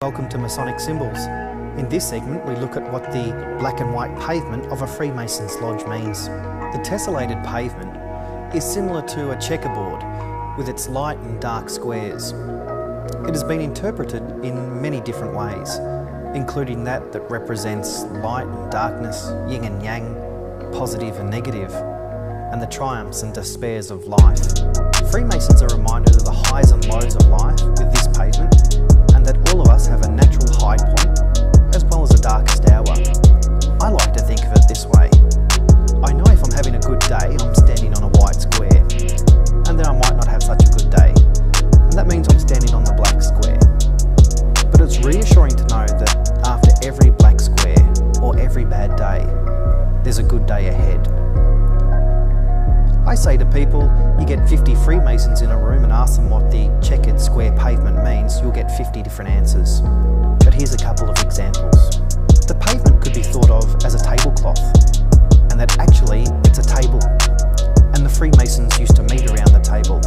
Welcome to Masonic Symbols. In this segment we look at what the black and white pavement of a Freemasons lodge means. The tessellated pavement is similar to a checkerboard with its light and dark squares. It has been interpreted in many different ways, including that represents light and darkness, yin and yang, positive and negative, and the triumphs and despairs of life. Freemasons are reminded of the highs and lows of life with this pavement, and that all of us have a natural high point as well as a darkest hour. I like to think of it this way. I know if I'm having a good day, I'm standing on a white square, and then I might not have such a good day, and that means I'm standing on the black square. But it's reassuring to know that after every black square or every bad day, there's a good day ahead. I say to people, you get 50 Freemasons in a room and ask them what the checkered square pavement means, you'll get 50 different answers. But here's a couple of examples. The pavement could be thought of as a tablecloth, and that actually it's a table. And the Freemasons used to meet around the table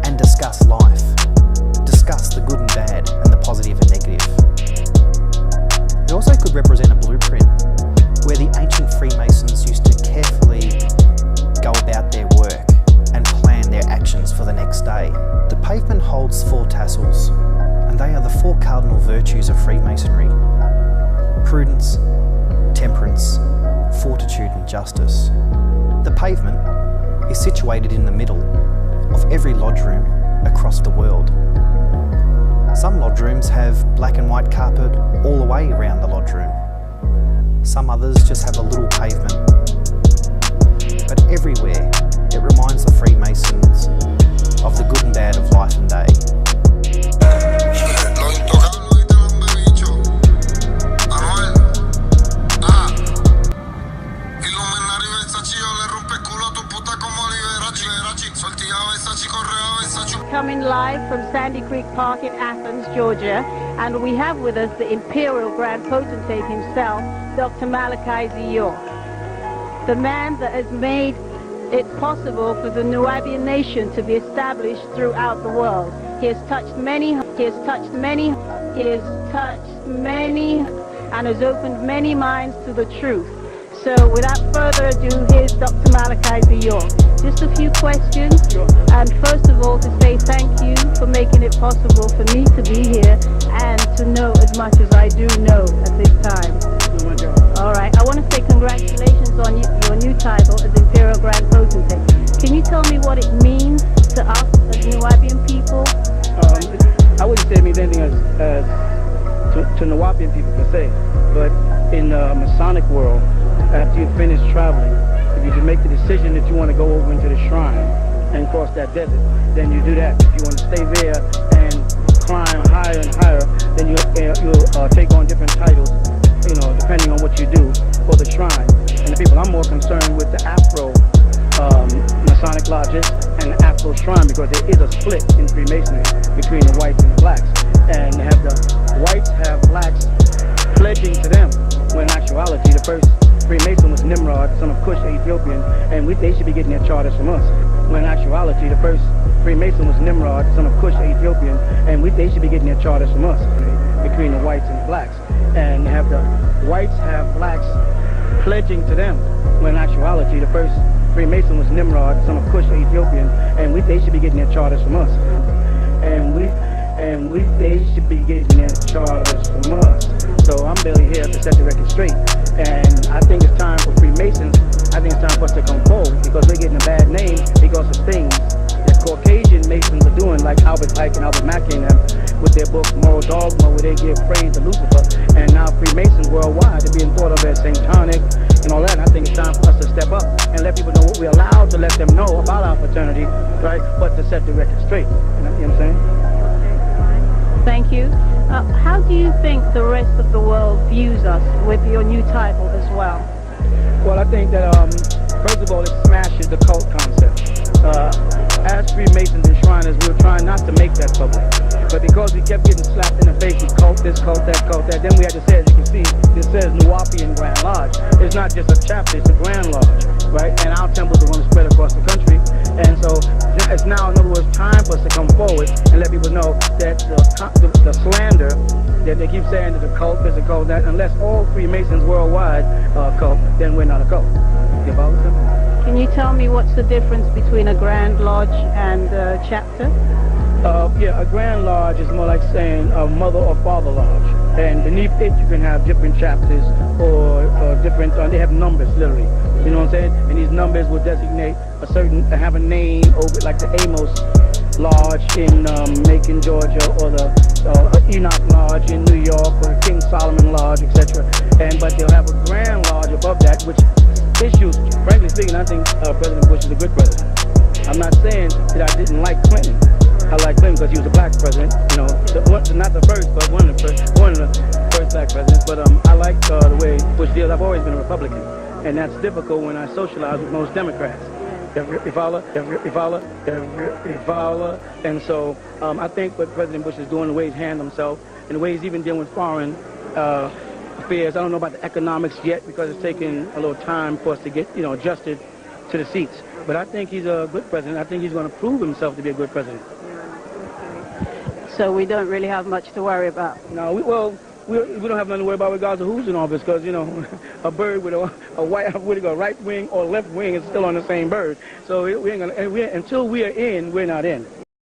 and discuss life, discuss the good and bad and the positive and negative. It also could represent a blueprint, where the ancient Freemasons used to carefully go about their work and plan their actions for the next day. The pavement holds 4 tassels, and they are the 4 cardinal virtues of Freemasonry: prudence, temperance, fortitude and justice. The pavement is situated in the middle of every lodge room across the world. Some lodge rooms have black and white carpet all the way around the lodge room. Some others just have a little pavement. But everywhere, it reminds the Freemasons of the good and bad of life and day. Coming live from Sandy Creek Park in Athens, Georgia, and we have with us the Imperial Grand Potentate himself, Dr. Malachi Z. York. The man that has made it possible for the Nubian nation to be established throughout the world. He has touched many, and has opened many minds to the truth. So without further ado, here's Dr. Malachi Z. York. Just a few questions, and first of all to say thank you for making it possible for me to be here and to know as much as I do know at this time. Alright, I want to say congratulations on your new title as Imperial Grand Potentate. Can you tell me what it means to us as Nubian people? I wouldn't say it means anything to Nubian people per se, but in the Masonic world, after you finish traveling, if you just make the decision that you want to go over into the shrine and cross that desert, then you do that. If you want to stay there and climb higher and higher, then you'll take on different titles, you know, depending on what you do for the shrine. And the people I'm more concerned with the Afro Masonic lodges and the Afro shrine, because there is a split in Freemasonry between the whites and the blacks. And they have the whites have blacks pledging to them, when in actuality the first Freemason was Nimrod, son of Cush, Ethiopian, and they should be getting their charters from us. When in actuality the first Freemason was Nimrod, son of Cush, Ethiopian, and they should be getting their charters from us, between the whites and the blacks. And have the whites have blacks pledging to them, when in actuality the first Freemason was Nimrod, son of Cush, Ethiopian, and they should be getting their charters from us. They should be getting their charters from us. So I'm barely here to set the record straight. And I think it's time for Freemasons, I think it's time for us to come forward, because we're getting a bad name because of things that Caucasian Masons are doing, like Albert Pike and Albert Mackey and them, with their book Moral Dogma, where they give praise to Lucifer. And now Freemasons worldwide are being thought of as satanic and all that. And I think it's time for us to step up and let people know what we're allowed to let them know about our fraternity, right? But to set the record straight. You know what I'm saying? Thank you. How do you think the rest of the world views us with your new title as well? Well, I think that, first of all, it smashes the cult concept. As Freemasons and Shriners, we were trying not to make that public. But because we kept getting slapped in the face with cult this, cult that, then we had to say, as you can see, this says Nubian Grand Lodge. It's not just a chapter, it's a Grand Lodge, right? And our temples are going to spread across the country. And so it's now, in other words, time for us to come forward and let people know that the slander that they keep saying that the cult is a cult, that unless all Freemasons worldwide are a cult, then we're not a cult. You follow me? Can you tell me what's the difference between a Grand Lodge and a chapter? Yeah, a Grand Lodge is more like saying a Mother or Father Lodge. And beneath it, you can have different chapters or different, they have numbers, literally. You know what I'm saying? And these numbers will designate a certain, have a name over, like the Amos Lodge in Macon, Georgia, or the Enoch Lodge in New York, or the King Solomon Lodge, etc. But they'll have a Grand Lodge above that, which issues, frankly speaking, I think President Bush is a good president. I'm not saying that I didn't like Clinton. I like Clinton because he was a black president, you know, not the first, but one of the first black presidents. But I like the way Bush deals. I've always been a Republican, and that's difficult when I socialize with most Democrats. You follow? And so I think what President Bush is doing, the way he's handling himself, and the way he's even dealing with foreign affairs. I don't know about the economics yet because it's taking a little time for us to get, adjusted to the seats. But I think he's a good president. I think he's going to prove himself to be a good president. So we don't really have much to worry about. No, we don't have nothing to worry about regardless of who's in office, because a bird with a right wing or left wing is still on the same bird. So we ain't gonna, until we are in, we're not in.